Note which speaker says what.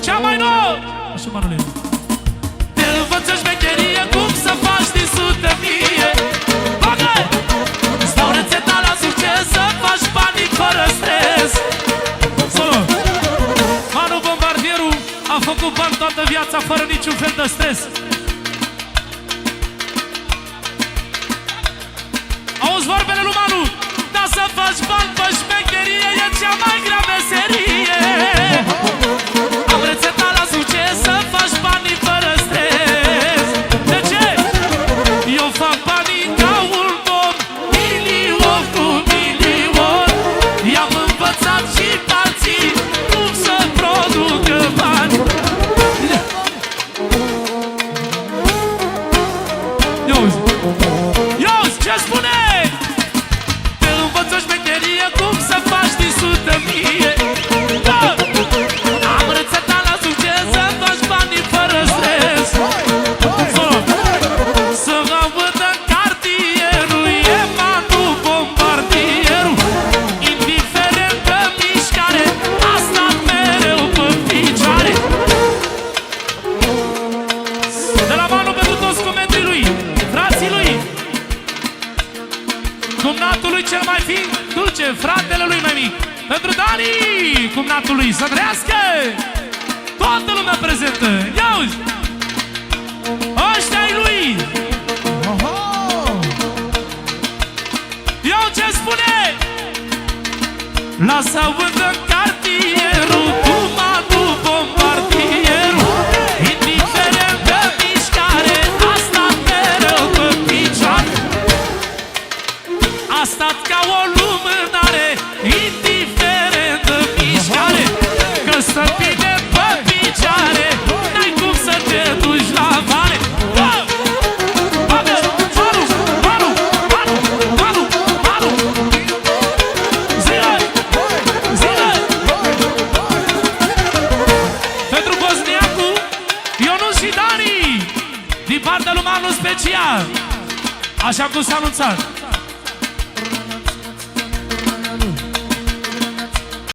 Speaker 1: Cea mai nouă! Așa, Manule. Te învăță șmecherie cum să faci din 100.000. Bagă! Stau rețeta la succes, să faci banii fără stres. Solo! Manu Bombardierul a făcut bani toată viața fără niciun fel de stres. Auzi vorbele lui Manu? Dar să faci bani pe șmecherie e cea mai grea meserie. Am rețeta la succes, să faci banii fără stres. De ce? Eu fac banii ca un domn, milion cu milion. I-am învățat și parții cum să producă bani. Iauzi, ce spune? Te învăț o șmecherie cum să faci din 100.000. Da! Am rețeta la succes, să faci banii fără stres. Să audă în cartierul, e Manu Bombardierul. Indiferent de mișcare, a stat mereu pe picioare. De la Manu pentru toți comentrii lui, frații lui, cumnatul lui cel mai fin, Dulce, fratele lui mai mic. Pentru Dani, cumnatul lui, să trăiască! Toată lumea prezentă, ia-uzi! Ăștia-i lui! Iau ce spune! Lasă audă cartierul cu Manu Bombardierul. Indiferent de mișcare, a stat mereu pe picioare. A stat ca o lumânare, indiferent de mișcare. Că stă bine pe picioare, n-ai cum să te duci la vale. Manu! Zile! Pentru Bosniacu, Ionus și Dani, din partea lui Manu special, așa cum s-a anunțat.